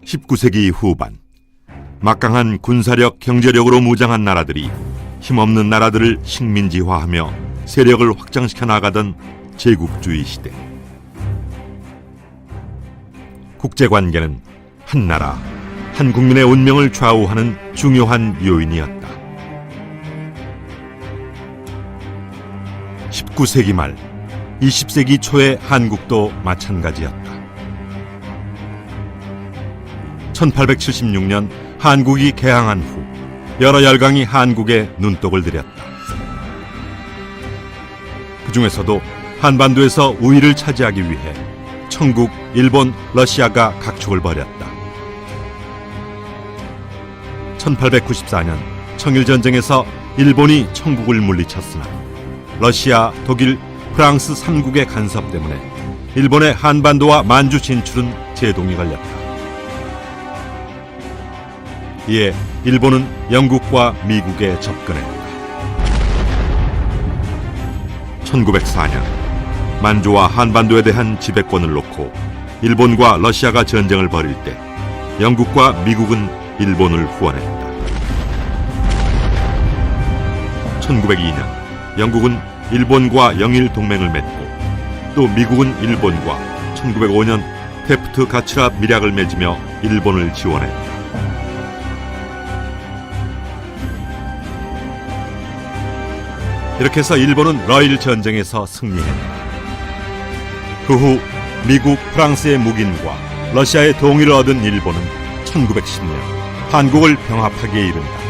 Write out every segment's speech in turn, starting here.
19세기 후반, 막강한 군사력, 경제력으로 무장한 나라들이 힘없는 나라들을 식민지화하며 세력을 확장시켜 나가던 제국주의 시대. 국제관계는 한 나라, 한 국민의 운명을 좌우하는 중요한 요인이었다. 19세기 말, 20세기 초의 한국도 마찬가지였다. 1876년 한국이 개항한 후 여러 열강이 한국에 눈독을 들였다. 그 중에서도 한반도에서 우위를 차지하기 위해 청국, 일본, 러시아가 각축을 벌였다. 1894년 청일전쟁에서 일본이 청국을 물리쳤으나 러시아, 독일, 프랑스 3국의 간섭 때문에 일본의 한반도와 만주 진출은 제동이 걸렸다. 이에 일본은 영국과 미국에 접근했다. 1904년 만주와 한반도에 대한 지배권을 놓고 일본과 러시아가 전쟁을 벌일 때 영국과 미국은 일본을 후원했다. 1902년 영국은 일본과 영일 동맹을 맺고 또 미국은 일본과 1905년 테프트 가츠라 밀약을 맺으며 일본을 지원했다. 이렇게 해서 일본은 러일 전쟁에서 승리했다. 그 후 미국, 프랑스의 묵인과 러시아의 동의를 얻은 일본은 1910년 한국을 병합하기에 이른다.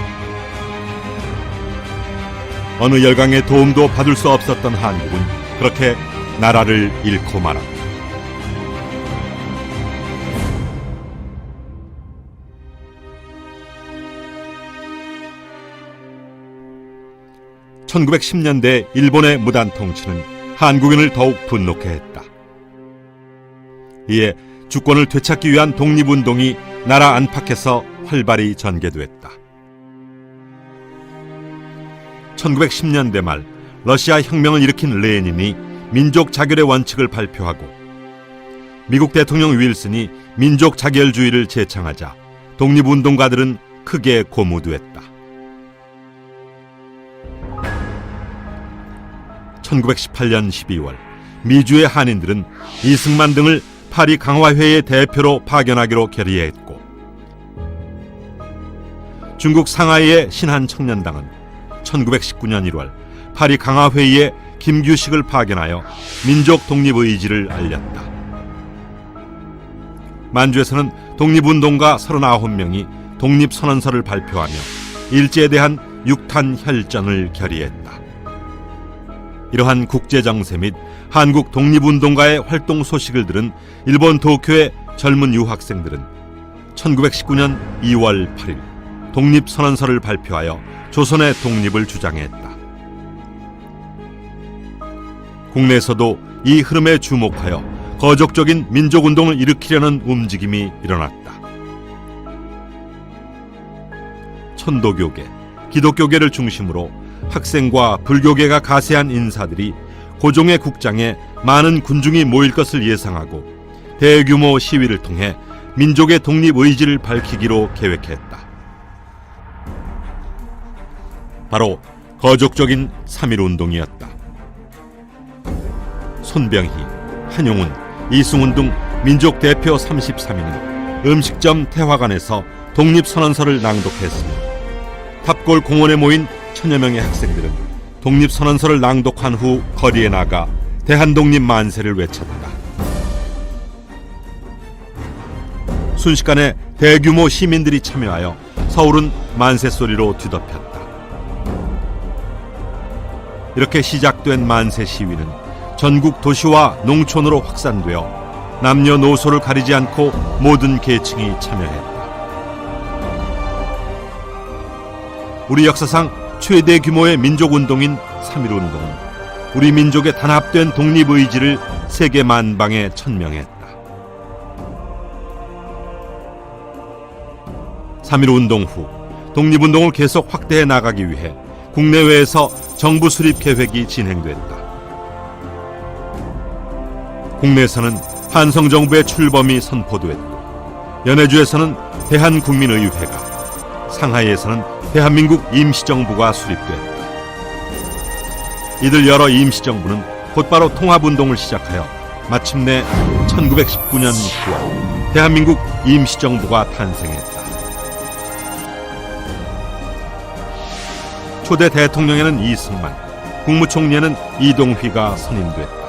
어느 열강의 도움도 받을 수 없었던 한국은 그렇게 나라를 잃고 말았다. (1910년대) 일본의 무단 통치는 한국인을 더욱 분노케 했다. 이에 주권을 되찾기 위한 독립운동이 나라 안팎에서 활발히 전개됐다. 1910년대 말 러시아 혁명을 일으킨 레닌이 민족 자결의 원칙을 발표하고 미국 대통령 윌슨이 민족 자결주의를 제창하자 독립운동가들은 크게 고무됐다. 1918년 12월 미주의 한인들은 이승만 등을 파리 강화회의 대표로 파견하기로 결의했고 중국 상하이의 신한청년당은 1919년 1월 파리 강화회의에 김규식을 파견하여 민족 독립의지를 알렸다. 만주에서는 독립운동가 39명이 독립선언서를 발표하며 일제에 대한 육탄 혈전을 결의했다. 이러한 국제정세 및 한국 독립운동가의 활동 소식을 들은 일본 도쿄의 젊은 유학생들은 1919년 2월 8일 독립선언서를 발표하여 조선의 독립을 주장했다. 국내에서도 이 흐름에 주목하여 거족적인 민족운동을 일으키려는 움직임이 일어났다. 천도교계, 기독교계를 중심으로 학생과 불교계가 가세한 인사들이 고종의 국장에 많은 군중이 모일 것을 예상하고 대규모 시위를 통해 민족의 독립의지를 밝히기로 계획했다. 바로 거족적인 3.1운동이었다. 손병희, 한용운, 이승훈 등 민족 대표 33인은 음식점 태화관에서 독립선언서를 낭독했으며 탑골 공원에 모인 천여 명의 학생들은 독립선언서를 낭독한 후 거리에 나가 대한독립 만세를 외쳤다. 순식간에 대규모 시민들이 참여하여 서울은 만세 소리로 뒤덮였다. 이렇게 시작된 만세 시위는 전국 도시와 농촌으로 확산되어 남녀노소를 가리지 않고 모든 계층이 참여했다. 우리 역사상 최대 규모의 민족운동인 3.1운동은 우리 민족의 단합된 독립의지를 세계 만방에 천명했다. 3.1운동 후 독립운동을 계속 확대해 나가기 위해 국내외에서 정부 수립 계획이 진행됐다. 국내에서는 한성정부의 출범이 선포됐고 연해주에서는 대한국민의회가, 상하이에서는 대한민국 임시정부가 수립됐다. 이들 여러 임시정부는 곧바로 통합운동을 시작하여 마침내 1919년 9월 대한민국 임시정부가 탄생했다. 초대 대통령에는 이승만, 국무총리에는 이동휘가 선임됐다.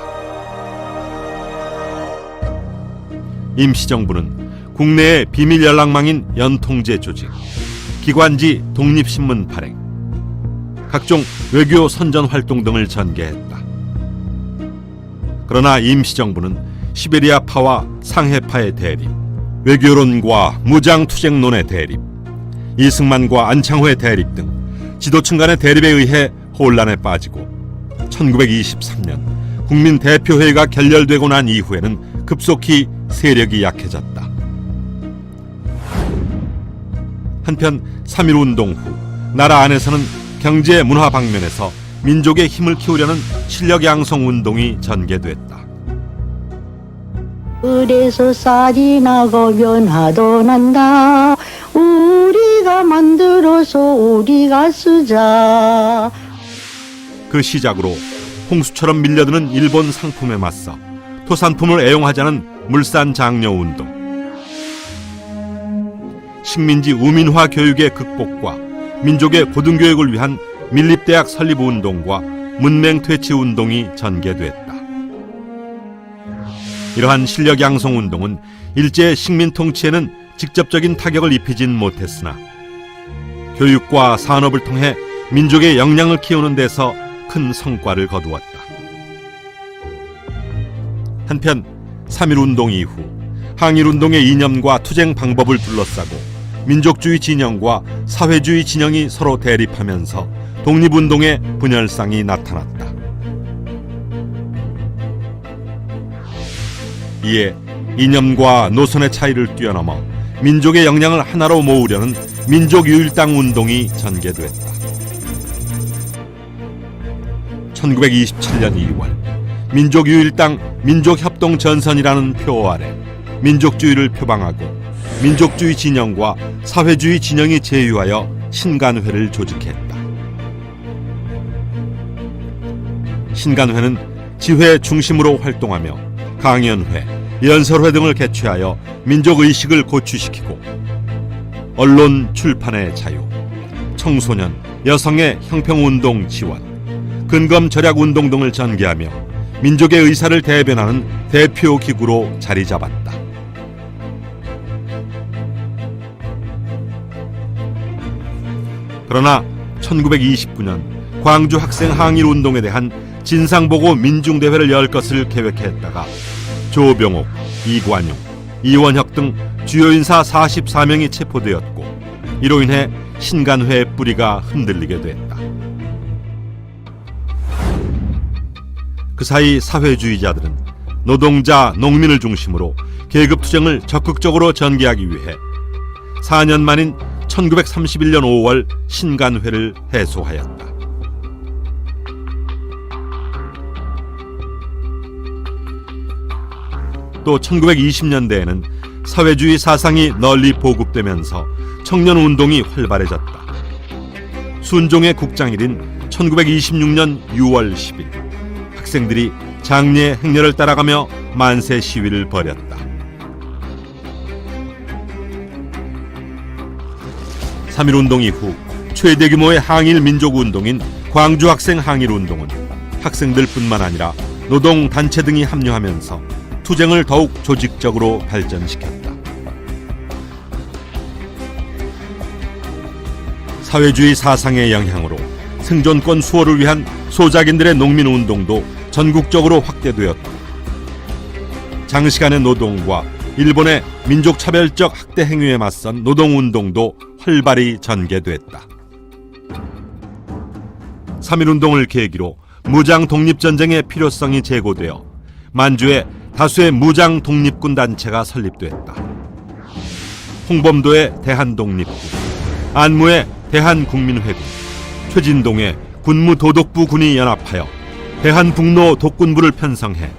임시정부는 국내의 비밀 연락망인 연통제 조직, 기관지 독립신문 발행, 각종 외교 선전 활동 등을 전개했다. 그러나 임시정부는 시베리아파와 상해파의 대립, 외교론과 무장투쟁론의 대립, 이승만과 안창호의 대립 등 지도층 간의 대립에 의해 혼란에 빠지고 1923년 국민대표회의가 결렬되고 난 이후에는 급속히 세력이 약해졌다. 한편 3.1운동 후 나라 안에서는 경제 문화 방면에서 민족의 힘을 키우려는 실력 양성 운동이 전개됐다. 그래서 쌀이 나고 면화도 난다. 우리가 만들어서 우리가 쓰자. 그 시작으로 홍수처럼 밀려드는 일본 상품에 맞서 토산품을 애용하자는 물산 장려 운동, 식민지 우민화 교육의 극복과 민족의 고등교육을 위한 밀립대학 설립 운동과 문맹 퇴치 운동이 전개됐다. 이러한 실력 양성 운동은 일제 식민 통치에는 직접적인 타격을 입히진 못했으나 교육과 산업을 통해 민족의 역량을 키우는 데서 큰 성과를 거두었다. 한편 3.1운동 이후 항일운동의 이념과 투쟁 방법을 둘러싸고 민족주의 진영과 사회주의 진영이 서로 대립하면서 독립운동의 분열상이 나타났다. 이에 이념과 노선의 차이를 뛰어넘어 민족의 역량을 하나로 모으려는 민족유일당 운동이 전개됐다. 1927년 2월 민족유일당 민족협동전선이라는 표 아래 민족주의를 표방하고 민족주의 진영과 사회주의 진영이 제휴하여 신간회를 조직했다. 신간회는 지회 중심으로 활동하며 강연회, 연설회 등을 개최하여 민족의식을 고취시키고 언론 출판의 자유, 청소년, 여성의 형평운동 지원, 근검절약운동 등을 전개하며 민족의 의사를 대변하는 대표 기구로 자리 잡았다. 그러나 1929년 광주 학생 항일운동에 대한 진상보고 민중대회를 열 것을 계획했다가 조병옥, 이관용, 이원혁 등 주요 인사 44명이 체포되었고 이로 인해 신간회의 뿌리가 흔들리게 됐다. 그 사이 사회주의자들은 노동자, 농민을 중심으로 계급투쟁을 적극적으로 전개하기 위해 4년 만인 1931년 5월 신간회를 해소하였다. 또 1920년대에는 사회주의 사상이 널리 보급되면서 청년운동이 활발해졌다. 순종의 국장일인 1926년 6월 10일 학생들이 장례 행렬을 따라가며 만세 시위를 벌였다. 3.1운동 이후 최대 규모의 항일 민족운동인 광주학생 항일운동은 학생들뿐만 아니라 노동단체 등이 합류하면서 투쟁을 더욱 조직적으로 발전시켰다. 사회주의 사상의 영향으로 생존권 수호를 위한 소작인들의 농민운동도 전국적으로 확대되었고 장시간의 노동과 일본의 민족차별적 학대 행위에 맞선 노동운동도 활발히 전개됐다. 3.1운동을 계기로 무장 독립전쟁의 필요성이 제고되어 만주에 다수의 무장 독립군 단체가 설립됐다. 홍범도의 대한독립군, 안무의 대한국민회군, 최진동의 군무도독부 군이 연합하여 대한북로 독군부를 편성해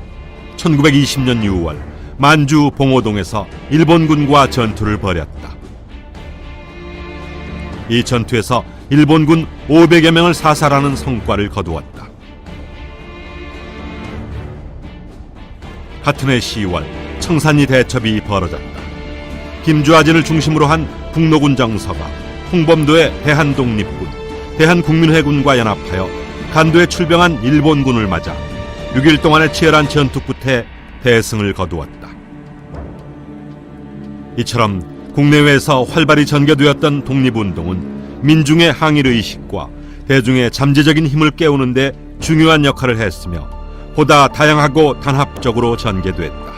1920년 6월 만주 봉오동에서 일본군과 전투를 벌였다. 이 전투에서 일본군 500여 명을 사살하는 성과를 거두었다. 같은 해 10월 청산리 대첩이 벌어졌다. 김주하진을 중심으로 한 북로군 정서가 홍범도의 대한독립군, 대한국민회군과 연합하여 간도에 출병한 일본군을 맞아 6일 동안의 치열한 전투 끝에 대승을 거두었다. 이처럼 국내외에서 활발히 전개되었던 독립운동은 민중의 항일의식과 대중의 잠재적인 힘을 깨우는 데 중요한 역할을 했으며 보다 다양하고 단합적으로 전개됐다.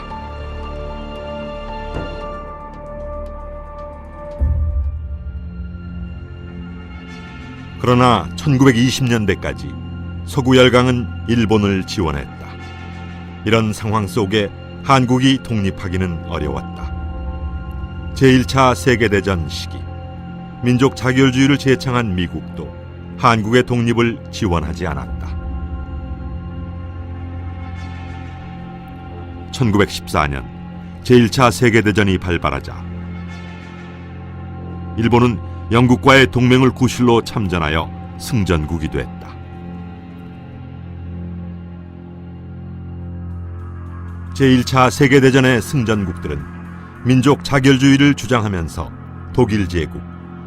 그러나 1920년대까지 서구열강은 일본을 지원했다. 이런 상황 속에 한국이 독립하기는 어려웠다. 제1차 세계대전 시기 민족 자결주의를 제창한 미국도 한국의 독립을 지원하지 않았다. 1914년 제1차 세계대전이 발발하자 일본은 영국과의 동맹을 구실로 참전하여 승전국이 됐다. 제1차 세계대전의 승전국들은 민족 자결주의를 주장하면서 독일 제국,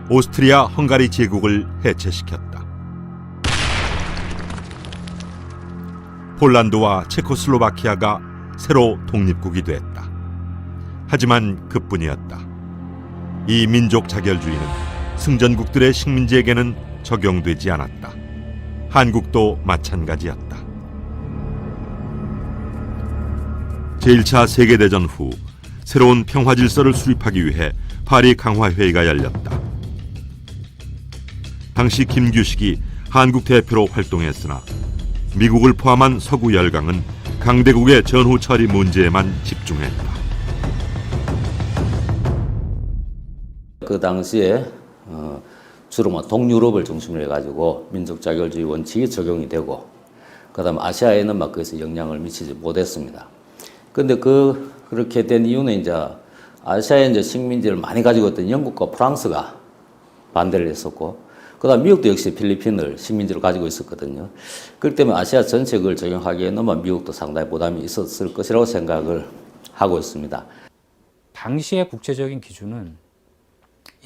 오스트리아 헝가리 제국을 해체시켰다. 폴란드와 체코슬로바키아가 새로 독립국이 됐다. 하지만 그뿐이었다. 이 민족 자결주의는 승전국들의 식민지에게는 적용되지 않았다. 한국도 마찬가지였다. 제1차 세계대전 후 새로운 평화 질서를 수립하기 위해 파리 강화회의가 열렸다. 당시 김규식이 한국 대표로 활동했으나 미국을 포함한 서구 열강은 강대국의 전후 처리 문제에만 집중했다. 그 당시에 주로 동유럽을 중심으로 해가지고 민족 자결주의 원칙이 적용이 되고, 그다음 아시아에는 거기서 영향을 미치지 못했습니다. 근데 그렇게 된 이유는 이제 아시아에 이제 식민지를 많이 가지고 있던 영국과 프랑스가 반대를 했었고, 그다음 미국도 역시 필리핀을 식민지로 가지고 있었거든요. 그렇기 때문에 아시아 전체 그걸 적용하기에는 미국도 상당히 부담이 있었을 것이라고 생각을 하고 있습니다. 당시의 국제적인 기준은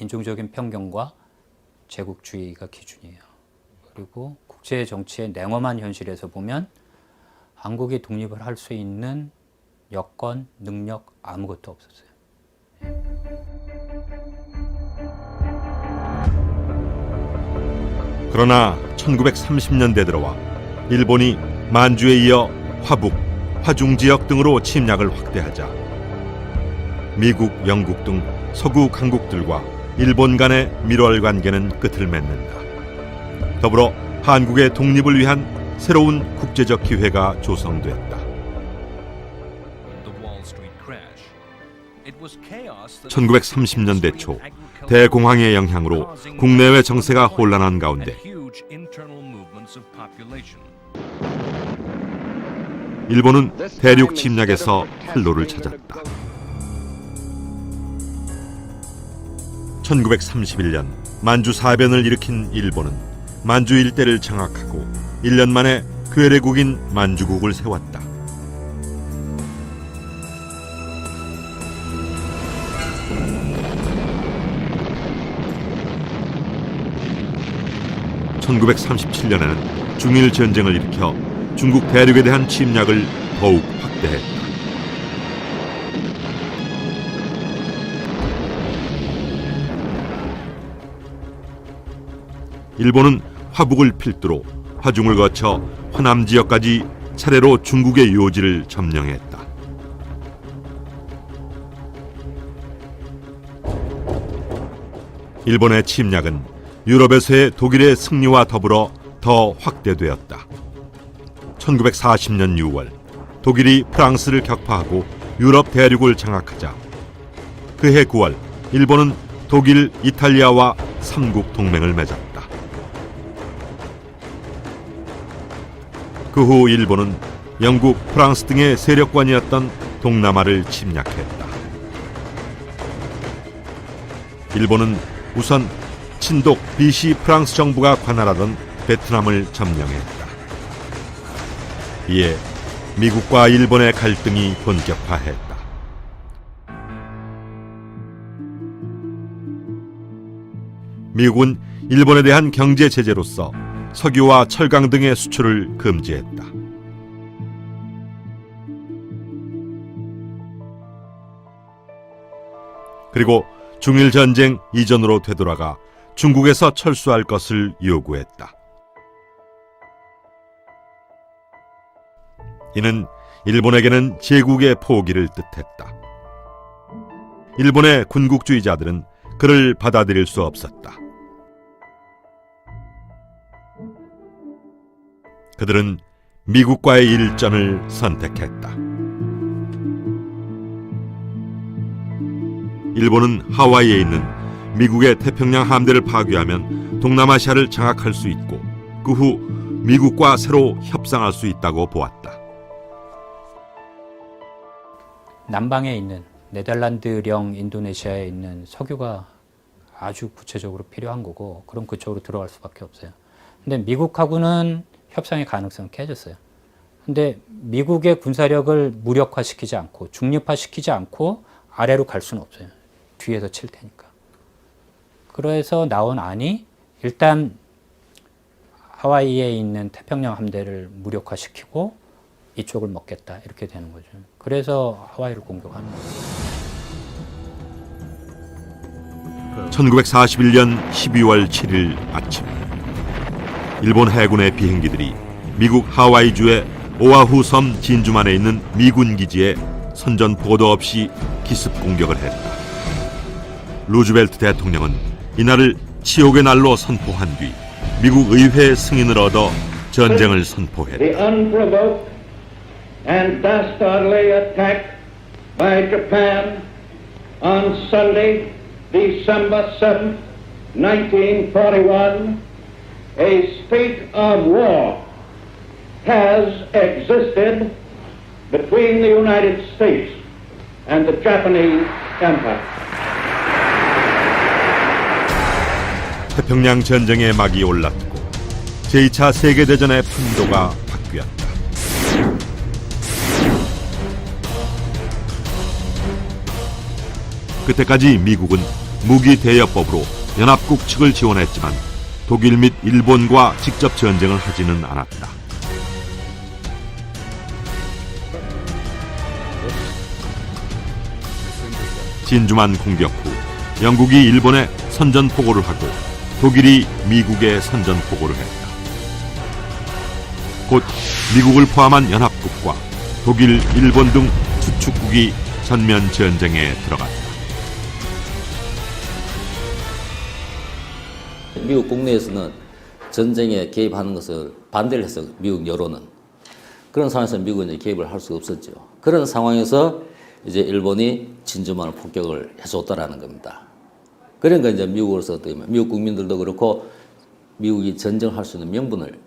인종적인 편견과 제국주의가 기준이에요. 그리고 국제 정치의 냉엄한 현실에서 보면 한국이 독립을 할 수 있는 여건, 능력 아무것도 없었어요. 그러나 1930년대 들어와 일본이 만주에 이어 화북, 화중 지역 등으로 침략을 확대하자 미국, 영국 등 서구 강국들과 일본 간의 밀월 관계는 끝을 맺는다. 더불어 한국의 독립을 위한 새로운 국제적 기회가 조성됐다. 1930년대 초 대공황의 영향으로 국내외 정세가 혼란한 가운데 일본은 대륙 침략에서 활로를 찾았다. 1931년 만주 사변을 일으킨 일본은 만주 일대를 장악하고 1년 만에 괴뢰국인 만주국을 세웠다. (1937년에는) 중일 전쟁을 일으켜 중국 대륙에 대한 침략을 더욱 확대했다. 일본은 화북을 필두로 화중을 거쳐 화남 지역까지 차례로 중국의 요지를 점령했다. 일본의 침략은 유럽에서의 독일의 승리와 더불어 더 확대되었다. 1940년 6월 독일이 프랑스를 격파하고 유럽 대륙을 장악하자 그해 9월 일본은 독일, 이탈리아와 삼국 동맹을 맺었다. 그 후 일본은 영국, 프랑스 등의 세력관이었던 동남아를 침략했다. 일본은 우선 친독 비시 프랑스 정부가 관할하던 베트남을 점령했다. 이에 미국과 일본의 갈등이 본격화했다. 미국은 일본에 대한 경제 제재로서 석유와 철강 등의 수출을 금지했다. 그리고 중일 전쟁 이전으로 되돌아가 중국에서 철수할 것을 요구했다. 이는 일본에게는 제국의 포기를 뜻했다. 일본의 군국주의자들은 그를 받아들일 수 없었다. 그들은 미국과의 일전을 선택했다. 일본은 하와이에 있는 미국의 태평양 함대를 파괴하면 동남아시아를 장악할 수 있고 그 후 미국과 새로 협상할 수 있다고 보았다. 남방에 있는 네덜란드령 인도네시아에 있는 석유가 아주 구체적으로 필요한 거고, 그럼 그쪽으로 들어갈 수밖에 없어요. 근데 미국하고는 협상의 가능성은 깨졌어요. 근데 미국의 군사력을 무력화시키지 않고 중립화시키지 않고 아래로 갈 수는 없어요. 뒤에서 칠 테니까. 그래서 나온 안이 일단 하와이에 있는 태평양 함대를 무력화시키고 이쪽을 먹겠다, 이렇게 되는 거죠. 그래서 하와이를 공격하는 거예요. 1941년 12월 7일 아침, 일본 해군의 비행기들이 미국 하와이주의 오아후 섬 진주만에 있는 미군 기지에 선전포고도 없이 기습 공격을 했다. 루즈벨트 대통령은 이날을 치욕의 날로 선포한 뒤 미국 의회 승인을 얻어 전쟁을 선포했다. The unprovoked and dastardly attack by Japan on Sunday, December 7, 1941, a state of war has existed between the United States and the Japanese Empire. 태평양 전쟁의 막이 올랐고 제2차 세계대전의 판도가 바뀌었다. 그때까지 미국은 무기 대여법으로 연합국 측을 지원했지만 독일 및 일본과 직접 전쟁을 하지는 않았다. 진주만 공격 후 영국이 일본에 선전포고를 하고 독일이 미국에 선전포고를 했다. 곧 미국을 포함한 연합국과 독일, 일본 등 주축국이 전면 전쟁에 들어갔다. 미국 국내에서는 전쟁에 개입하는 것을 반대를 했어, 미국 여론은. 그런 상황에서 미국은 이제 개입을 할 수가 없었죠. 그런 상황에서 이제 일본이 진주만을 폭격을 해줬다라는 겁니다. 그러니까 이제 미국으로서 어떻게 보면 미국 국민들도 그렇고 미국이 전쟁할 수 있는 명분을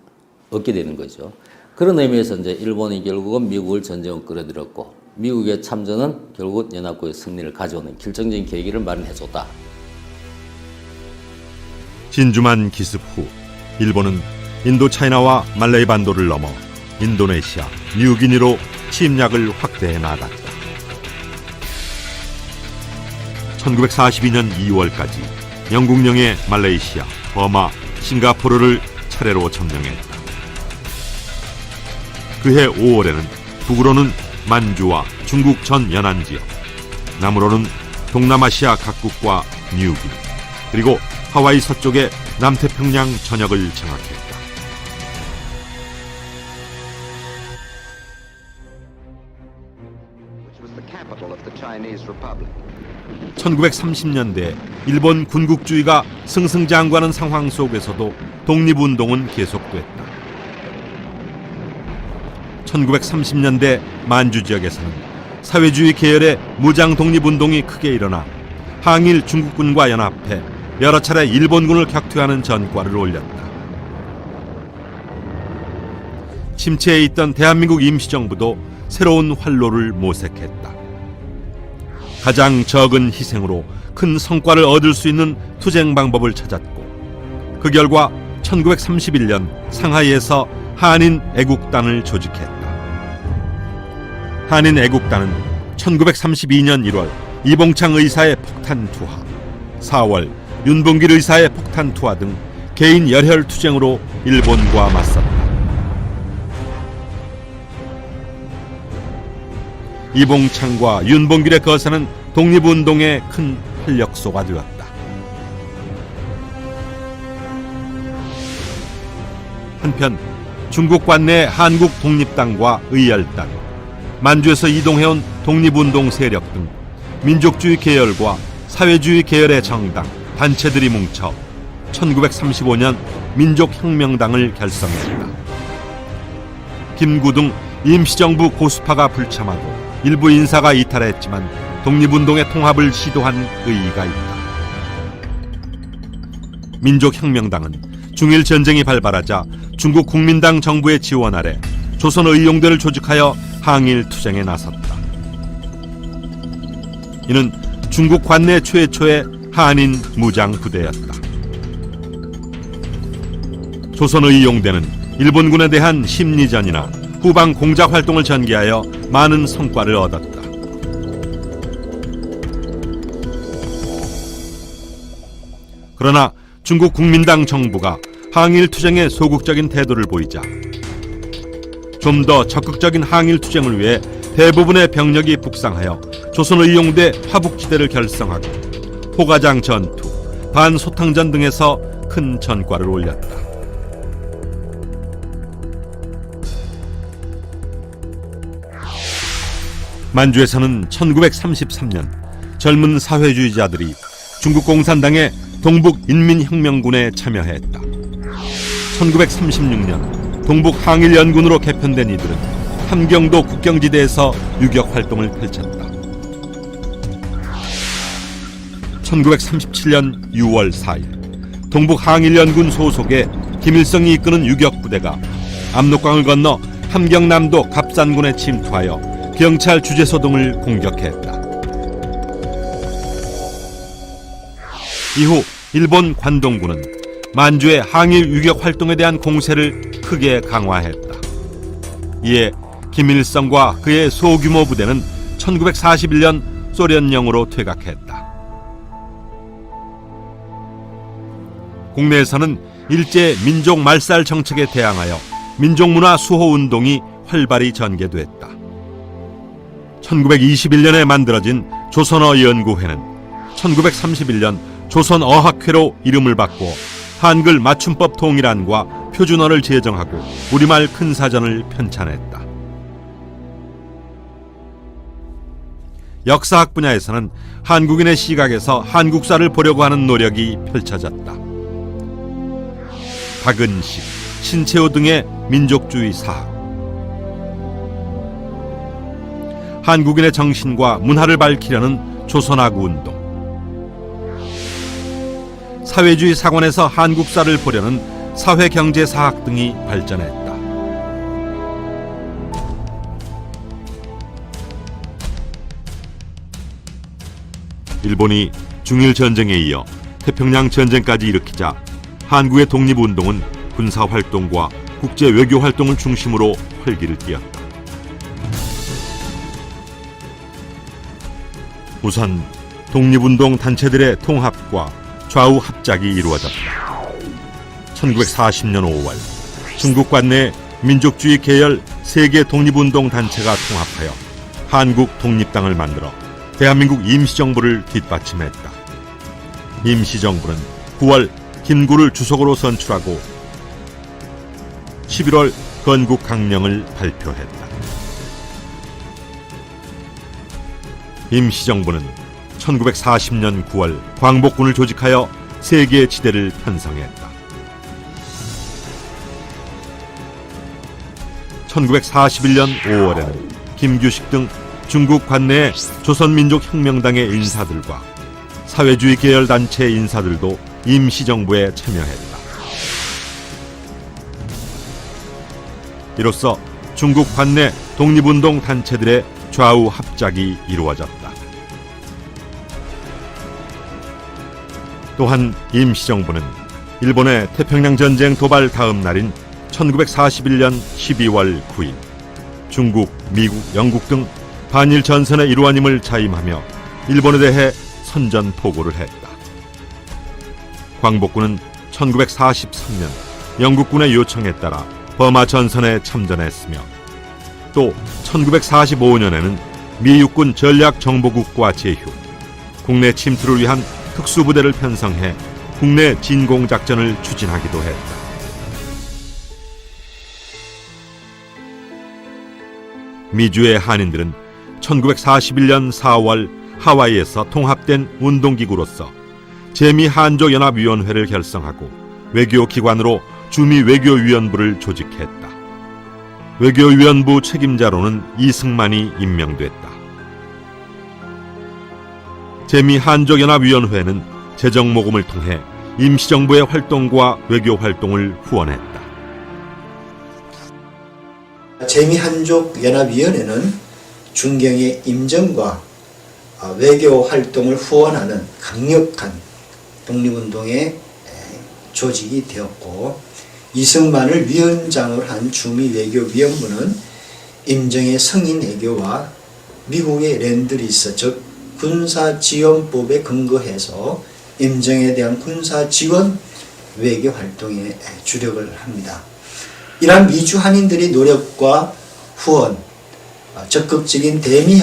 얻게 되는 거죠. 그런 의미에서 이제 일본이 결국은 미국을 전쟁으로 끌어들였고 미국의 참전은 결국 연합국의 승리를 가져오는 결정적인 계기를 마련해줬다. 진주만 기습 후 일본은 인도차이나와 말레이 반도를 넘어 인도네시아, 뉴기니로 침략을 확대해 나갔다. 1942년 2월까지 영국령의 말레이시아, 버마, 싱가포르를 차례로 점령했다. 그해 5월에는 북으로는 만주와 중국 전 연안 지역, 남으로는 동남아시아 각국과 뉴기니, 그리고 하와이 서쪽의 남태평양 전역을 장악했다. 1930년대 일본 군국주의가 승승장구하는 상황 속에서도 독립운동은 계속됐다. 1930년대 만주 지역에서는 사회주의 계열의 무장 독립운동이 크게 일어나 항일 중국군과 연합해 여러 차례 일본군을 격퇴하는 전과를 올렸다. 침체해 있던 대한민국 임시정부도 새로운 활로를 모색했다. 가장 적은 희생으로 큰 성과를 얻을 수 있는 투쟁 방법을 찾았고, 그 결과 1931년 상하이에서 한인 애국단을 조직했다. 한인 애국단은 1932년 1월 이봉창 의사의 폭탄 투하, 4월 윤봉길 의사의 폭탄 투하 등 개인 열혈 투쟁으로 일본과 맞섰다. 이봉창과 윤봉길의 거세는 독립운동의 큰 활력소가 되었다. 한편 중국 관내 한국 독립당과 의열단, 만주에서 이동해온 독립운동 세력 등 민족주의 계열과 사회주의 계열의 정당, 단체들이 뭉쳐 1935년 민족혁명당을 결성했다. 김구등 임시정부 고수파가 불참하고 일부 인사가 이탈했지만 독립운동의 통합을 시도한 의의가 있다. 민족혁명당은 중일 전쟁이 발발하자 중국 국민당 정부의 지원 아래 조선의용대를 조직하여 항일 투쟁에 나섰다. 이는 중국 관내 최초의 한인 무장 부대였다. 조선의용대는 일본군에 대한 심리전이나 후방 공작 활동을 전개하여 많은 성과를 얻었다. 그러나 중국 국민당 정부가 항일 투쟁에 소극적인 태도를 보이자 좀 더 적극적인 항일 투쟁을 위해 대부분의 병력이 북상하여 조선의용대 화북지대를 결성하고 포가장 전투, 반소탕전 등에서 큰 전과를 올렸다. 만주에서는 1933년 젊은 사회주의자들이 중국 공산당의 동북인민혁명군에 참여했다. 1936년 동북항일연군으로 개편된 이들은 함경도 국경지대에서 유격 활동을 펼쳤다. 1937년 6월 4일 동북항일연군 소속의 김일성이 이끄는 유격부대가 압록강을 건너 함경남도 갑산군에 침투하여 경찰 주재소 등을 공격했다. 이후 일본 관동군은 만주의 항일 유격 활동에 대한 공세를 크게 강화했다. 이에 김일성과 그의 소규모 부대는 1941년 소련령으로 퇴각했다. 국내에서는 일제 민족 말살 정책에 대항하여 민족문화 수호 운동이 활발히 전개됐다. 1921년에 만들어진 조선어연구회는 1931년 조선어학회로 이름을 바꾸어 한글 맞춤법 통일안과 표준어를 제정하고 우리말 큰사전을 편찬했다. 역사학 분야에서는 한국인의 시각에서 한국사를 보려고 하는 노력이 펼쳐졌다. 박은식, 신채호 등의 민족주의 사학, 한국인의 정신과 문화를 밝히려는 조선아구 운동, 사회주의 사관에서 한국사를 보려는 사회경제사학 등이 발전했다. 일본이 중일전쟁에 이어 태평양 전쟁까지 일으키자 한국의 독립운동은 군사활동과 국제외교활동을 중심으로 활기를 띠었다. 우선 독립운동 단체들의 통합과 좌우 합작이 이루어졌다. 1940년 5월 중국 관내 민족주의 계열 세계 독립운동 단체가 통합하여 한국 독립당을 만들어 대한민국 임시정부를 뒷받침했다. 임시정부는 9월 김구를 주석으로 선출하고 11월 건국 강령을 발표했다. 임시정부는 1940년 9월 광복군을 조직하여 세계 지대를 편성했다. 1941년 5월에는 김규식 등 중국 관내의 조선민족혁명당의 인사들과 사회주의 계열 단체 인사들도 임시정부에 참여했다. 이로써 중국 관내 독립운동 단체들의 좌우 합작이 이루어졌다. 또한 임시정부는 일본의 태평양 전쟁 도발 다음 날인 1941년 12월 9일 중국, 미국, 영국 등 반일 전선의 일환임을 자임하며 일본에 대해 선전포고를 했다. 광복군은 1943년 영국군의 요청에 따라 버마 전선에 참전했으며 또 1945년에는 미 육군 전략정보국과 제휴, 국내 침투를 위한 특수부대를 편성해 국내 진공작전을 추진하기도 했다. 미주의 한인들은 1941년 4월 하와이에서 통합된 운동기구로서 제미한족연합위원회를 결성하고 외교기관으로 주미외교위원부를 조직했다. 외교위원부 책임자로는 이승만이 임명됐다. 제미한족연합위원회는 재정모금을 통해 임시정부의 활동과 외교활동을 후원했다. 제미한족연합위원회는 중경의 임정과 외교활동을 후원하는 강력한 독립운동의 조직이 되었고, 이승만을 위원장으로 한 주미외교위원부는 임정의 성인 외교와 미국의 렌드리스 즉 군사지원법에 근거해서 임정에 대한 군사지원 외교활동에 주력을 합니다. 이러한 미주 한인들의 노력과 후원, 적극적인 대미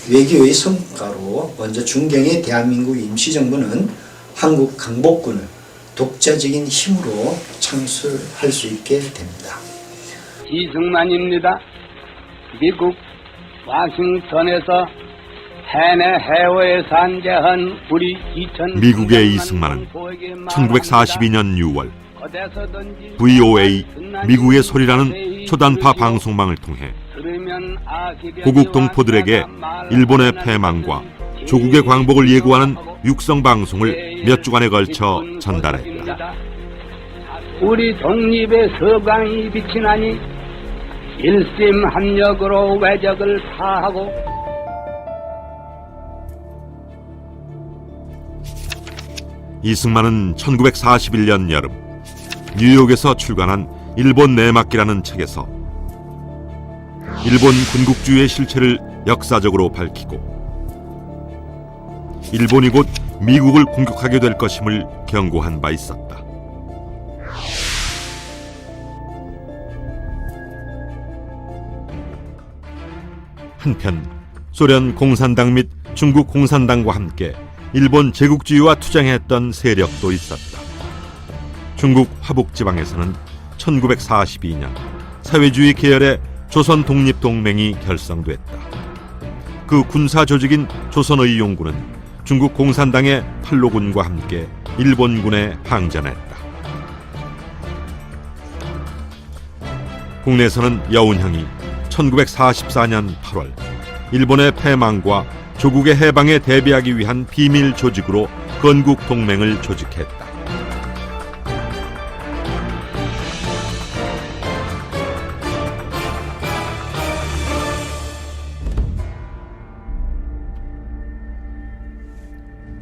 외교의 성과로 먼저 중경의 대한민국 임시정부는 한국 강복군을 독자적인 힘으로 창설할 수 있게 됩니다. 이승만입니다. 미국 워싱턴에서 해내 해외에 산재한 우리 2000 미국의 이승만은 1942년 6월 VOA 미국의 소리라는 초단파 방송망을 통해 고국 동포들에게 일본의 패망과 조국의 광복을 예고하는 육성방송을 몇 주간에 걸쳐 전달했다. 우리 독립의 서광이 비치나니 일심합력으로 외적을 파하고 이승만은 1941년 여름 뉴욕에서 출간한 일본 내막기라는 책에서 일본 군국주의의 실체를 역사적으로 밝히고 일본이 곧 미국을 공격하게 될 것임을 경고한 바 있었다. 한편 소련 공산당 및 중국 공산당과 함께 일본 제국주의와 투쟁했던 세력도 있었다. 중국 화북지방에서는 1942년 사회주의 계열의 조선독립동맹이 결성됐다. 그 군사조직인 조선의용군은 중국 공산당의 팔로군과 함께 일본군에 항전했다. 국내에서는 여운형이 1944년 8월 일본의 패망과 조국의 해방에 대비하기 위한 비밀 조직으로 건국동맹을 조직했다.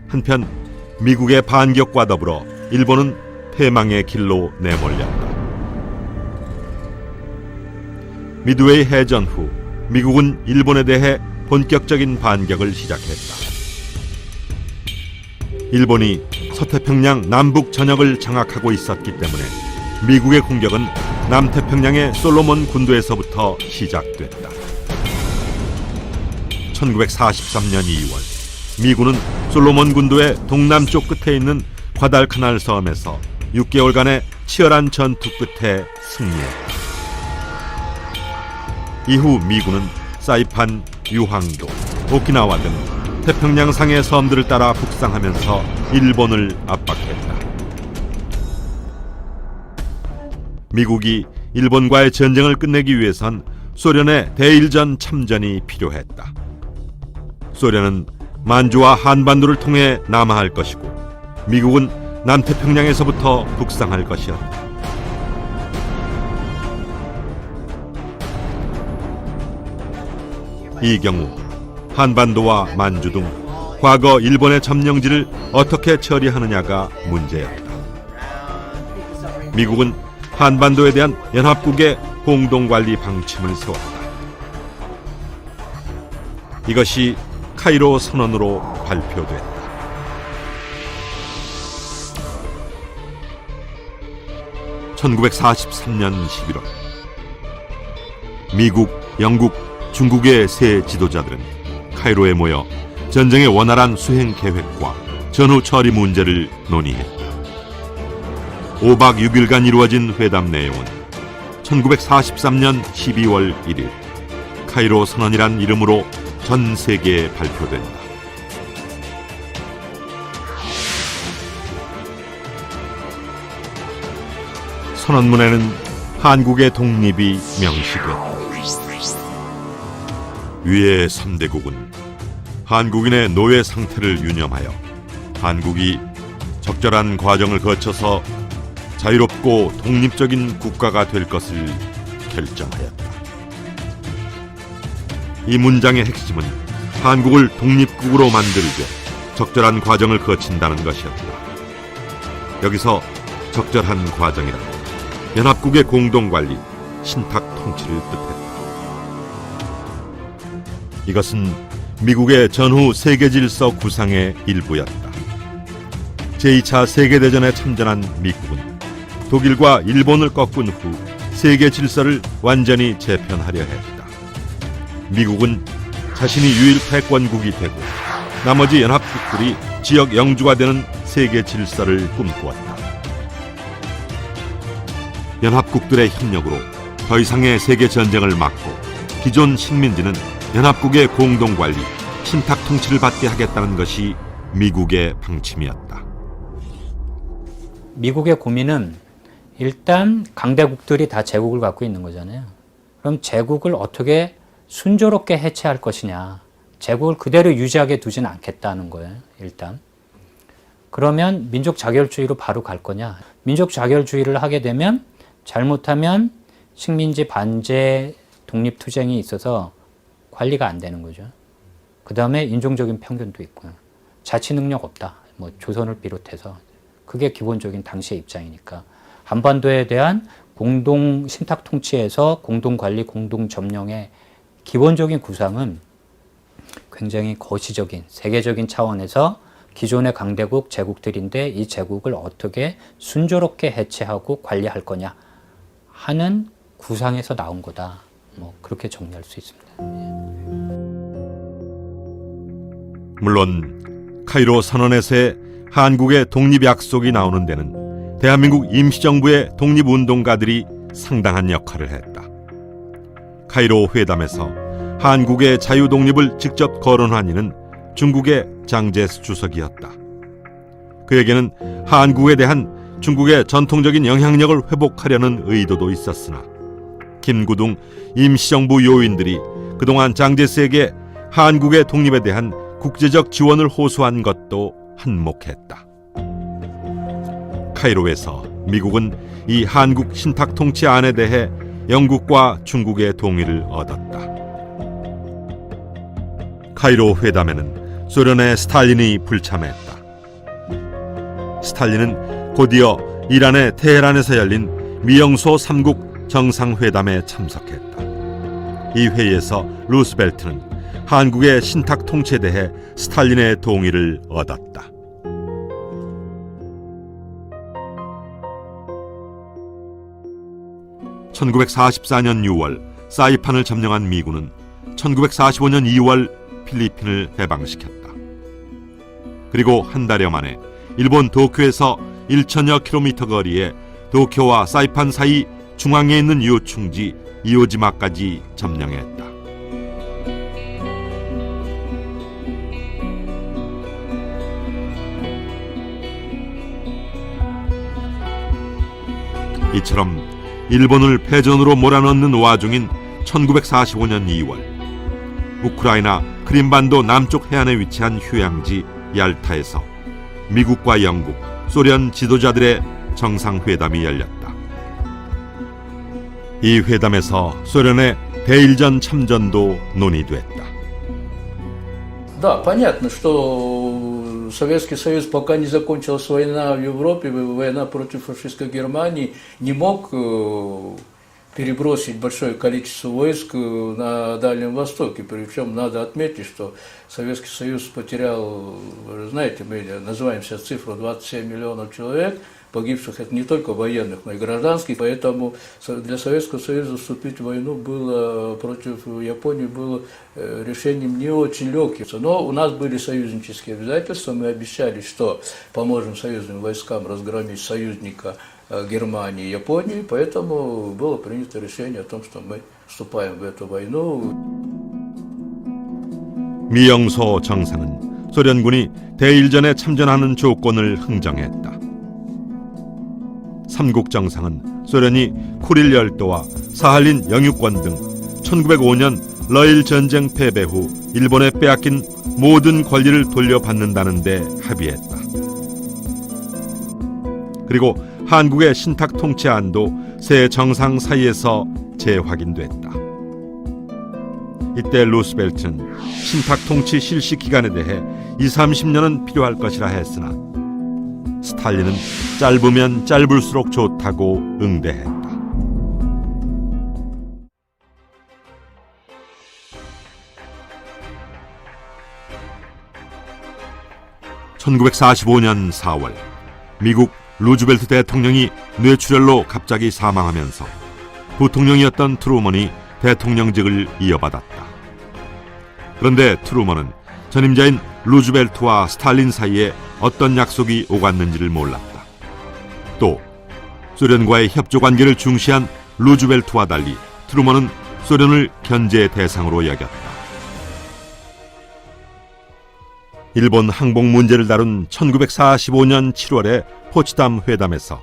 한편 미국의 반격과 더불어 일본은 패망의 길로 내몰렸다. 미드웨이 해전 후 미국은 일본에 대해 본격적인 반격을 시작했다. 일본이 서태평양 남북 전역을 장악하고 있었기 때문에 미국의 공격은 남태평양의 솔로몬 군도에서부터 시작됐다. 1943년 2월 미군은 솔로몬 군도의 동남쪽 끝에 있는 과달카날 섬에서 6개월간의 치열한 전투 끝에 승리했다. 이후 미군은 사이판, 유황도, 오키나와 등 태평양상의 섬들을 따라 북상하면서 일본을 압박했다. 미국이 일본과의 전쟁을 끝내기 위해선 소련의 대일전 참전이 필요했다. 소련은 만주와 한반도를 통해 남하할 것이고 미국은 남태평양에서부터 북상할 것이었다. 이 경우 한반도와 만주 등 과거 일본의 점령지를 어떻게 처리하느냐가 문제였다. 미국은 한반도에 대한 연합국의 공동관리 방침을 세웠다. 이것이 카이로 선언으로 발표됐다. (1943년 11월) 미국, 영국, 중국의 세 지도자들은 카이로에 모여 전쟁의 원활한 수행 계획과 전후 처리 문제를 논의했다. 5박 6일간 이루어진 회담 내용은 1943년 12월 1일 카이로 선언이란 이름으로 전 세계에 발표된다. 선언문에는 한국의 독립이 명시됐다. 위의 3대국은 한국인의 노예 상태를 유념하여 한국이 적절한 과정을 거쳐서 자유롭고 독립적인 국가가 될 것을 결정하였다. 이 문장의 핵심은 한국을 독립국으로 만들되 적절한 과정을 거친다는 것이었다. 여기서 적절한 과정이란 연합국의 공동관리, 신탁 통치를 뜻했다. 이것은 미국의 전후 세계질서 구상의 일부였다. 제2차 세계대전에 참전한 미국은 독일과 일본을 꺾은 후 세계 질서를 완전히 재편하려 했다. 미국은 자신이 유일 패권국이 되고 나머지 연합국들이 지역 영주가 되는 세계 질서를 꿈꾸었다. 연합국들의 협력으로 더 이상의 세계 전쟁을 막고 기존 식민지는 연합국의 공동관리, 신탁 통치를 받게 하겠다는 것이 미국의 방침이었다. 미국의 고민은 일단 강대국들이 다 제국을 갖고 있는 거잖아요. 그럼 제국을 어떻게 순조롭게 해체할 것이냐. 제국을 그대로 유지하게 두지는 않겠다는 거예요. 일단. 그러면 민족 자결주의로 바로 갈 거냐. 민족 자결주의를 하게 되면 잘못하면 식민지 반제 독립투쟁이 있어서 관리가 안 되는 거죠. 그 다음에 인종적인 편견도 있고요. 자치 능력 없다. 뭐 조선을 비롯해서. 그게 기본적인 당시의 입장이니까. 한반도에 대한 공동 신탁 통치에서 공동 관리, 공동 점령의 기본적인 구상은 굉장히 거시적인 세계적인 차원에서 기존의 강대국 제국들인데 이 제국을 어떻게 순조롭게 해체하고 관리할 거냐 하는 구상에서 나온 거다. 뭐 그렇게 정리할 수 있습니다. 물론 카이로 선언에서의 한국의 독립 약속이 나오는 데는 대한민국 임시정부의 독립운동가들이 상당한 역할을 했다. 카이로 회담에서 한국의 자유독립을 직접 거론한 이는 중국의 장제스 주석이었다. 그에게는 한국에 대한 중국의 전통적인 영향력을 회복하려는 의도도 있었으나 김구둥 임시정부 요인들이 그동안 장제스에게 한국의 독립에 대한 국제적 지원을 호소한 것도 한몫했다. 카이로에서 미국은 이 한국 신탁 통치안에 대해 영국과 중국의 동의를 얻었다. 카이로 회담에는 소련의 스탈린이 불참했다. 스탈린은 곧이어 이란의 테헤란에서 열린 미영소 3국 정상회담에 참석했다. 이 회의에서 루스벨트는 한국의 신탁 통치에 대해 스탈린의 동의를 얻었다. (1944년 6월) 사이판을 점령한 미군은 1945년 2월 필리핀을 해방시켰다. 그리고 한 달여 만에 일본 도쿄에서 1,000여 킬로미터 거리에 도쿄와 사이판 사이 중앙에 있는 요충지 이오지마까지 점령했다. 이처럼 일본을 패전으로 몰아넣는 와중인 1945년 2월 우크라이나 크림반도 남쪽 해안에 위치한 휴양지 얄타에서 미국과 영국, 소련 지도자들의 정상회담이 열렸다. 이 회담에서 소련의 대일전 참전도 논의됐다. Да, понятно, что Советский Союз, пока не закончилась война в Европе, война против фашистской Германии, не мог перебросить большое количество войск на Дальнем Востоке. Причем надо отметить, что Советский Союз потерял, вы знаете, мы называем сейчас цифру 27 миллионов человек, погибших это не только военных, но и гражданских, поэтому для Советского Союза вступить в войну было против Японии было решением не очень легким. Но у нас были союзнические обязательства, мы обещали, что поможем союзным войскам разгромить союзника Германии и Японии, поэтому было принято решение о том, что мы вступаем в эту войну. 미영소 정상은 소련군이 대일전에 참전하는 조건을 흥정했다. 삼국 정상은 소련이 쿠릴 열도와 사할린 영유권 등 1905년 러일 전쟁 패배 후 일본에 빼앗긴 모든 권리를 돌려받는다는 데 합의했다. 그리고 한국의 신탁 통치안도 새 정상 사이에서 재확인됐다. 이때 루스벨트는 신탁 통치 실시 기간에 대해 20-30년은 필요할 것이라 했으나 스탈린은 짧으면 짧을수록 좋다고 응대했다. (1945년 4월) 미국 루즈벨트 대통령이 뇌출혈로 갑자기 사망하면서 부통령이었던 트루먼이 대통령직을 이어받았다. 그런데 트루먼은 전임자인 루즈벨트와 스탈린 사이에 어떤 약속이 오갔는지를 몰랐다. 또 소련과의 협조 관계를 중시한 루즈벨트와 달리 트루먼은 소련을 견제 대상으로 여겼다. 일본 항복 문제를 다룬 1945년 7월의 포츠담 회담에서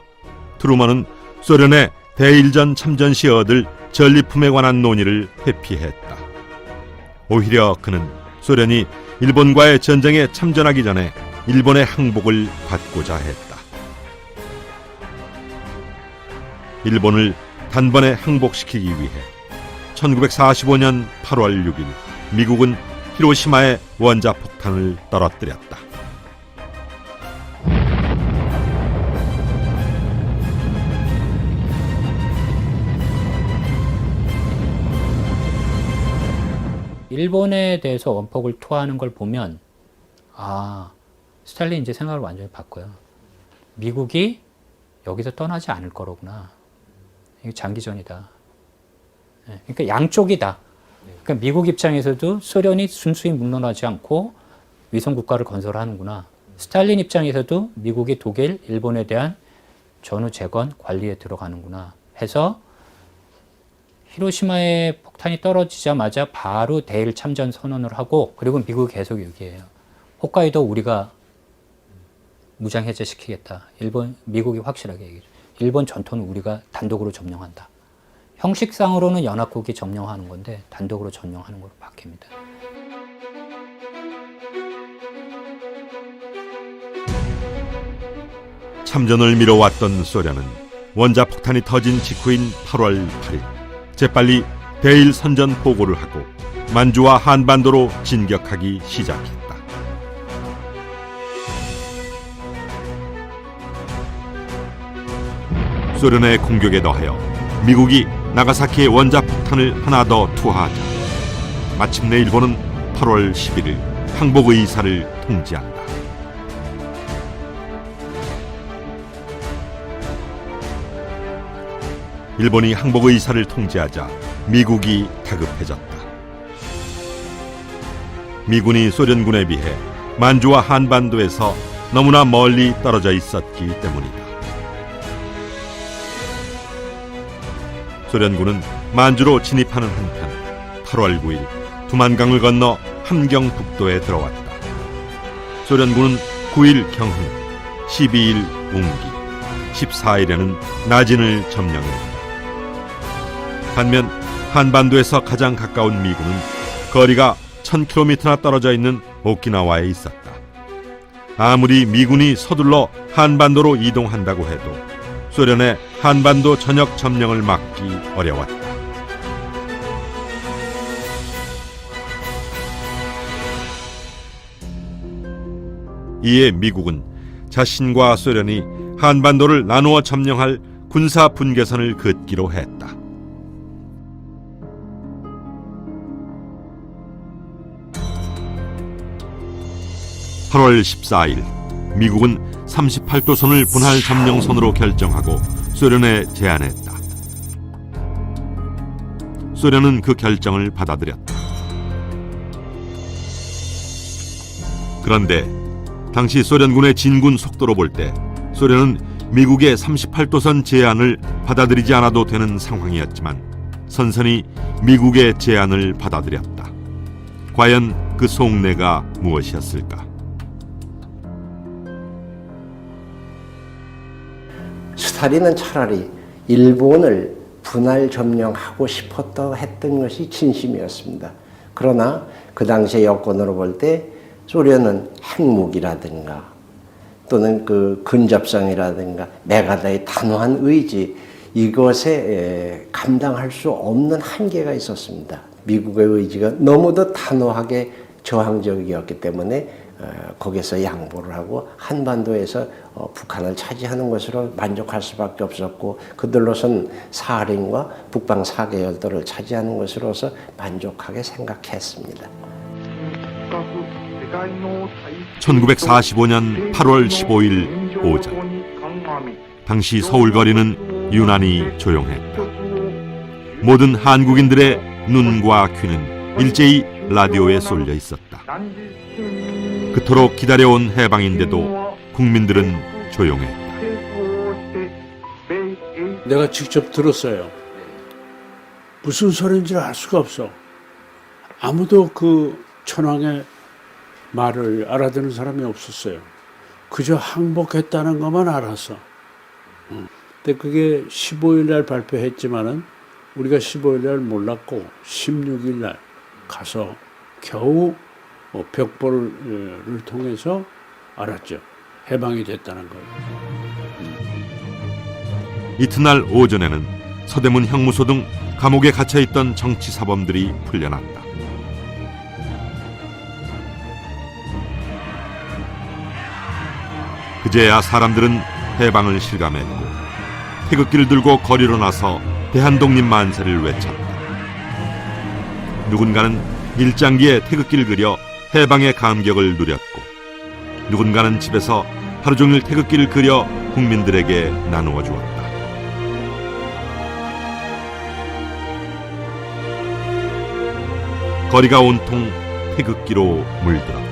트루먼은 소련의 대일전 참전 시 얻을 전리품에 관한 논의를 회피했다. 오히려 그는 소련이 일본과의 전쟁에 참전하기 전에 일본의 항복을 받고자 했다. 일본을 단번에 항복시키기 위해 1945년 8월 6일 미국은 히로시마에 원자폭탄을 떨어뜨렸다. 일본에 대해서 원폭을 투하하는 걸 보면 스탈린 이제 생각을 완전히 바꿔요. 미국이 여기서 떠나지 않을 거로구나. 이게 장기전이다. 그러니까 양쪽이다. 그러니까 미국 입장에서도 소련이 순수히 물러나지 않고 위성 국가를 건설하는구나. 스탈린 입장에서도 미국이 독일, 일본에 대한 전후 재건 관리에 들어가는구나 해서 히로시마에 폭탄이 떨어지자마자 바로 대일 참전 선언을 하고, 그리고 미국이 계속 얘기해요. 홋카이도 우리가 무장 해제시키겠다. 미국이 확실하게 얘기해요. 일본 전토는 우리가 단독으로 점령한다. 형식상으로는 연합국이 점령하는 건데 단독으로 점령하는 걸로 바뀝니다. 참전을 미뤄왔던 소련은 원자폭탄이 터진 직후인 8월 8일 재빨리 대일 선전 보고를 하고 만주와 한반도로 진격하기 시작했다. 소련의 공격에 더하여 미국이 나가사키에 원자폭탄을 하나 더 투하하자 마침내 일본은 8월 11일 항복 의사를 통지한다. 일본이 항복 의사를 통지하자 미국이 다급해졌다. 미군이 소련군에 비해 만주와 한반도에서 너무나 멀리 떨어져 있었기 때문이다. 소련군은 만주로 진입하는 한편 8월 9일 두만강을 건너 함경북도에 들어왔다. 소련군은 9일 경흥, 12일 웅기, 14일에는 나진을 점령했다. 반면 한반도에서 가장 가까운 미군은 거리가 1000km나 떨어져 있는 오키나와에 있었다. 아무리 미군이 서둘러 한반도로 이동한다고 해도 소련의 한반도 전역 점령을 막기 어려웠다. 이에 미국은 자신과 소련이 한반도를 나누어 점령할 군사 분계선을 긋기로 했다. (8월 14일) 미국은 38도선을 분할 점령선으로 결정하고 소련에 제안했다. 소련은 그 결정을 받아들였다. 그런데 당시 소련군의 진군 속도로 볼 때 소련은 미국의 38도선 제안을 받아들이지 않아도 되는 상황이었지만 선선히 미국의 제안을 받아들였다. 과연 그 속내가 무엇이었을까? 스탈린은 차라리 일본을 분할 점령하고 싶었다 했던 것이 진심이었습니다. 그러나 그 당시의 여건으로 볼 때 소련은 핵무기라든가 또는 그 근접성이라든가 메가다의 단호한 의지, 이것에 감당할 수 없는 한계가 있었습니다. 미국의 의지가 너무도 단호하게 저항적이었기 때문에 거기서 양보를 하고 한반도에서 북한을 차지하는 것으로 만족할 수밖에 없었고, 그들로선 사할린과 북방 4개열도를 차지하는 것으로서 만족하게 생각했습니다. 1945년 8월 15일 오전, 당시 서울 거리는 유난히 조용했다. 모든 한국인들의 눈과 귀는 일제히 라디오에 쏠려 있었다. 그토록 기다려온 해방인데도 국민들은 조용했다. 내가 직접 들었어요. 무슨 소리인지 알 수가 없어. 아무도 그 천황의 말을 알아듣는 사람이 없었어요. 그저 항복했다는 것만 알았어. 근데 그게 15일 날 발표했지만은 우리가 15일 날 몰랐고 16일 날 가서 겨우 벽보를 통해서 알았죠. 해방이 됐다는 걸. 이튿날 오전에는 서대문 형무소 등 감옥에 갇혀있던 정치사범들이 풀려났다. 그제야 사람들은 해방을 실감했고 태극기를 들고 거리로 나서 대한독립 만세를 외쳤다. 누군가는 일장기에 태극기를 그려 해방의 감격을 누렸고, 누군가는 집에서 하루 종일 태극기를 그려 국민들에게 나누어 주었다. 거리가 온통 태극기로 물들었다.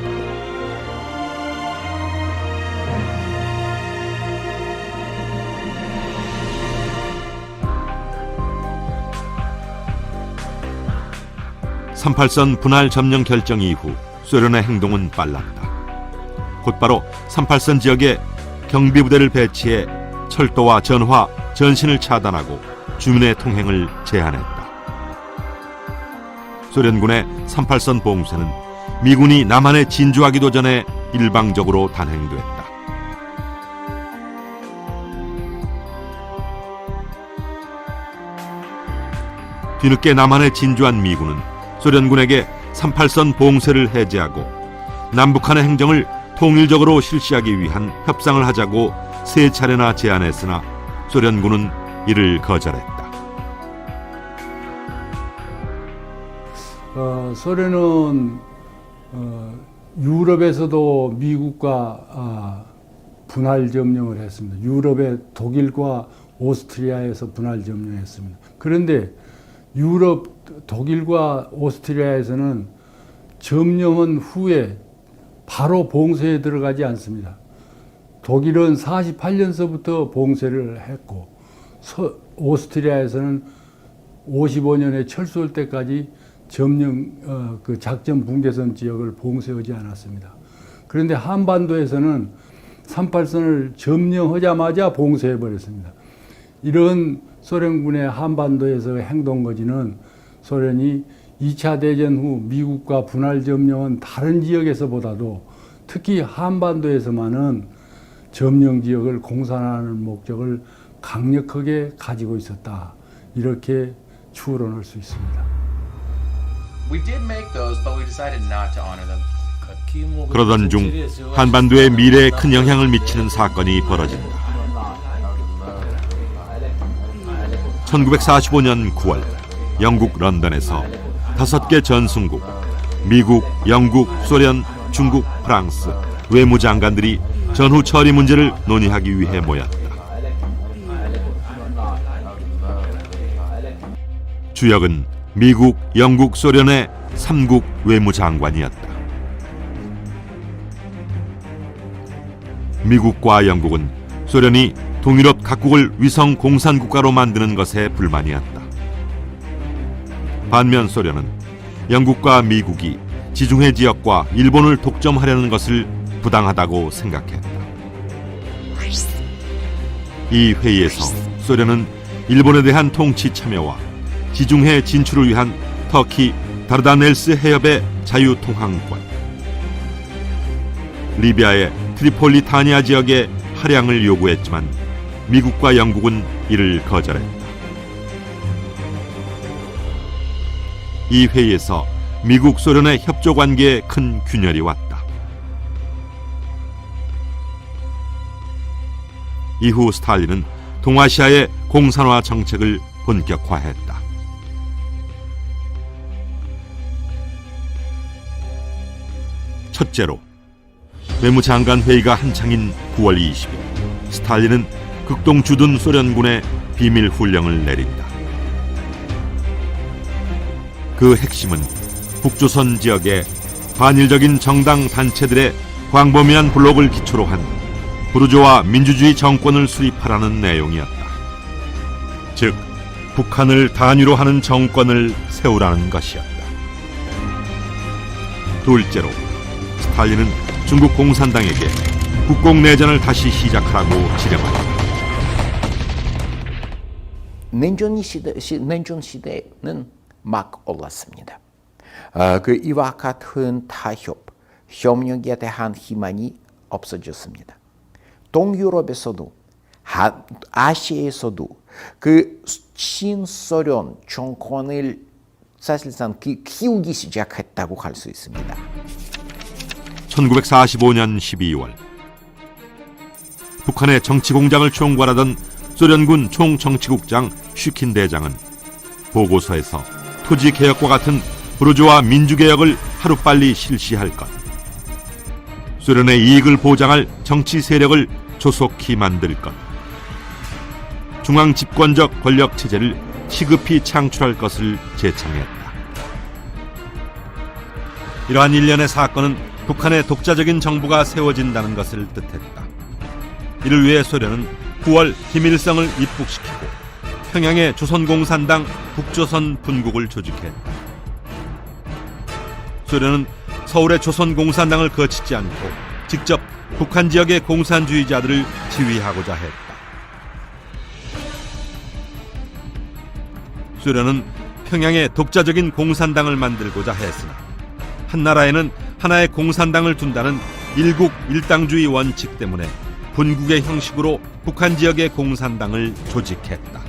(38선) 분할 점령 결정 이후 소련의 행동은 빨랐다. 곧바로 38선 지역에 경비부대를 배치해 철도와 전화, 전신을 차단하고 주민의 통행을 제한했다. 소련군의 38선 봉쇄는 미군이 남한에 진주하기도 전에 일방적으로 단행됐다. 뒤늦게 남한에 진주한 미군은 소련군에게 38선 봉쇄를 해제하고 남북한의 행정을 통일적으로 실시하기 위한 협상을 하자고 3차례나 제안했으나 소련군은 이를 거절했다. 소련은 유럽에서도 미국과 분할 점령을 했습니다. 유럽의 독일과 오스트리아에서 분할 점령했습니다. 그런데 유럽, 독일과 오스트리아에서는 점령한 후에 바로 봉쇄에 들어가지 않습니다. 독일은 48년서부터 봉쇄를 했고, 오스트리아에서는 55년에 철수할 때까지 점령, 그 작전 분계선 지역을 봉쇄하지 않았습니다. 그런데 한반도에서는 38선을 점령하자마자 봉쇄해버렸습니다. 이런 소련군의 한반도에서의 행동거지는 소련이 2차 대전 후 미국과 분할 점령한 다른 지역에서보다도 특히 한반도에서만은 점령 지역을 공산화하는 목적을 강력하게 가지고 있었다. 이렇게 추론할 수 있습니다. We did make those, but we decided not to honor them. 그러던 중 한반도의 미래에 큰 영향을 미치는 사건이 벌어진다. 1945년 9월 영국 런던에서 5개 전승국 미국, 영국, 소련, 중국, 프랑스 외무장관들이 전후 처리 문제를 논의하기 위해 모였다. 주역은 미국, 영국, 소련의 3국 외무장관이었다. 미국과 영국은 소련이 동유럽 각국을 위성 공산국가로 만드는 것에 불만이었다. 반면 소련은 영국과 미국이 지중해 지역과 일본을 독점하려는 것을 부당하다고 생각했다. 이 회의에서 소련은 일본에 대한 통치 참여와 지중해 진출을 위한 터키 다르다넬스 해협의 자유통항권, 리비아의 트리폴리타니아 지역의 할양을 요구했지만 미국과 영국은 이를 거절했다. 이 회의에서 미국, 소련의 협조 관계에 큰 균열이 왔다. 이후 스탈린은 동아시아의 공산화 정책을 본격화했다. 첫째로, 외무장관 회의가 한창인 9월 20일 스탈린은 극동 주둔 소련군에 비밀 훈령을 내린다. 그 핵심은 북조선 지역의 반일적인 정당 단체들의 광범위한 블록을 기초로 한 부르주아 민주주의 정권을 수립하라는 내용이었다. 즉, 북한을 단위로 하는 정권을 세우라는 것이었다. 둘째로, 스탈린은 중국 공산당에게 국공내전을 다시 시작하라고 지령한다. 냉전 시대는 막 올랐습니다. 이와 같은 타협, 협력에 대한 희망이 없어졌습니다. 동유럽에서도 아시아에서도 그 친소련 정권을 사실상 키우기 시작했다고 할 수 있습니다. 1945년 12월 북한의 정치공장을 총괄하던 소련군 총정치국장 슈킨 대장은 보고서에서 토지개혁과 같은 부르주아 민주개혁을 하루빨리 실시할 것, 소련의 이익을 보장할 정치 세력을 조속히 만들 것, 중앙집권적 권력체제를 시급히 창출할 것을 제청했다. 이러한 일련의 사건은 북한의 독자적인 정부가 세워진다는 것을 뜻했다. 이를 위해 소련은 9월 김일성을 입국시키고 평양에 조선공산당 북조선 분국을 조직했다. 소련은 서울의 조선공산당을 거치지 않고 직접 북한 지역의 공산주의자들을 지휘하고자 했다. 소련은 평양에 독자적인 공산당을 만들고자 했으나 한나라에는 하나의 공산당을 둔다는 일국 일당주의 원칙 때문에 분국의 형식으로 북한 지역의 공산당을 조직했다.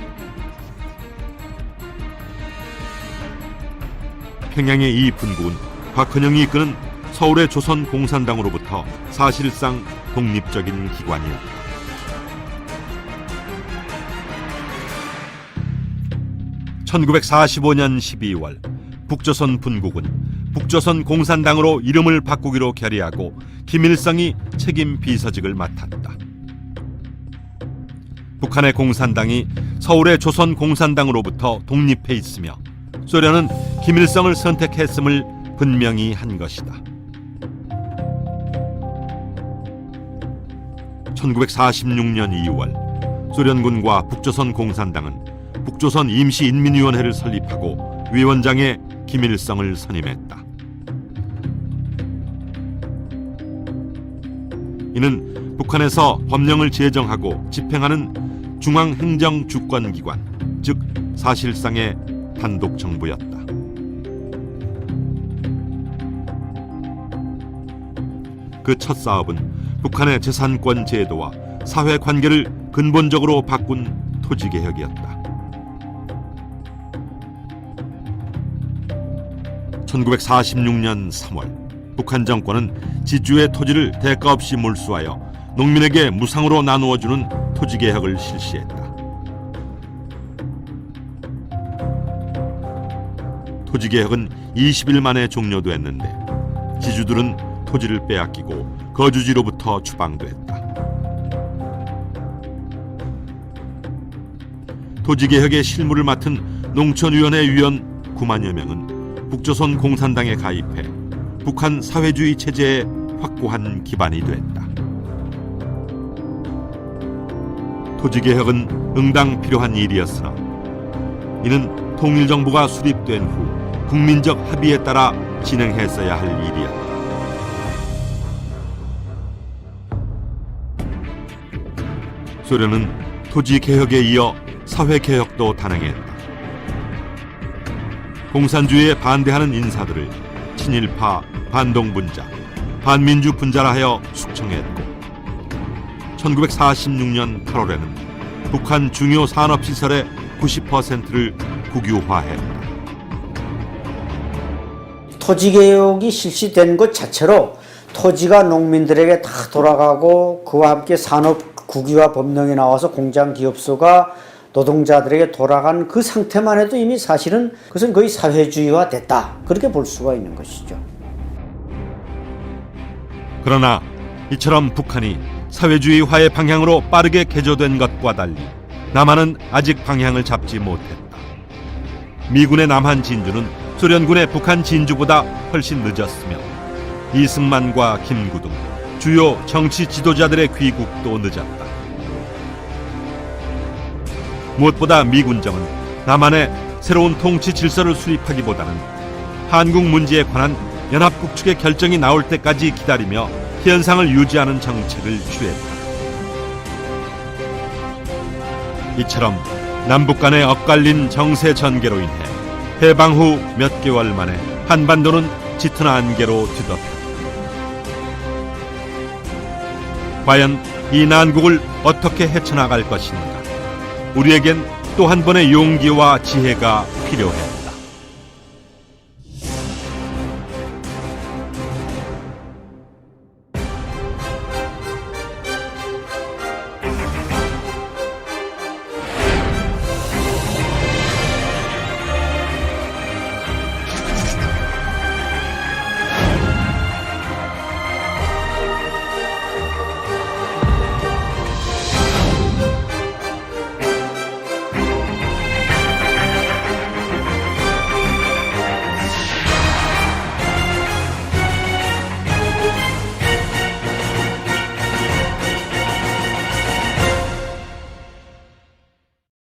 평양의 이 분국은 곽헌영이 이끄는 서울의 조선공산당으로부터 사실상 독립적인 기관이었다. (1945년 12월) 북조선 분국은 북조선 공산당으로 이름을 바꾸기로 결의하고 김일성이 책임 비서직을 맡았다. 북한의 공산당이 서울의 조선 공산당으로부터 독립해 있으며 소련은 김일성을 선택했음을 분명히 한 것이다. 1946년 2월 소련군과 북조선 공산당은 북조선 임시인민위원회를 설립하고 위원장에 김일성을 선임했다. 이는 북한에서 법령을 제정하고 집행하는 중앙행정주권기관, 즉 사실상의 단독정부였다. 그 첫 사업은 북한의 재산권 제도와 사회관계를 근본적으로 바꾼 토지개혁이었다. 1946년 3월 북한 정권은 지주의 토지를 대가 없이 몰수하여 농민에게 무상으로 나누어주는 토지개혁을 실시했다. 토지개혁은 20일 만에 종료됐는데 지주들은 토지를 빼앗기고 거주지로부터 추방됐다. 토지개혁의 실무를 맡은 농촌위원회 위원 9만여 명은 북조선 공산당에 가입해 북한 사회주의 체제의 확고한 기반이 됐다. 토지개혁은 응당 필요한 일이었으나 이는 통일정부가 수립된 후 국민적 합의에 따라 진행했어야 할 일이었다. 소련은 토지개혁에 이어 사회개혁도 단행했다. 공산주의에 반대하는 인사들을 친일파, 반동분자, 반민주분자라 하여 숙청했고 1946년 8월에는 북한 중요 산업시설의 90%를 국유화했다. 토지개혁이 실시된 것 자체로 토지가 농민들에게 다 돌아가고 그와 함께 산업 국유화 법령이 나와서 공장 기업소가 노동자들에게 돌아간 그 상태만 해도 이미 사실은 그것은 거의 사회주의화 됐다. 그렇게 볼 수가 있는 것이죠. 그러나 이처럼 북한이 사회주의화의 방향으로 빠르게 개조된 것과 달리 남한은 아직 방향을 잡지 못했다. 미군의 남한 진주는 소련군의 북한 진주보다 훨씬 늦었으며 이승만과 김구 등 주요 정치 지도자들의 귀국도 늦었다. 무엇보다 미군정은 남한의 새로운 통치 질서를 수립하기보다는 한국 문제에 관한 연합국 측의 결정이 나올 때까지 기다리며 현상을 유지하는 정책을 취했다. 이처럼 남북 간의 엇갈린 정세 전개로 인해 해방 후 몇 개월 만에 한반도는 짙은 안개로 뒤덮였다. 과연 이 난국을 어떻게 헤쳐나갈 것인가? 우리에겐 또 한 번의 용기와 지혜가 필요해.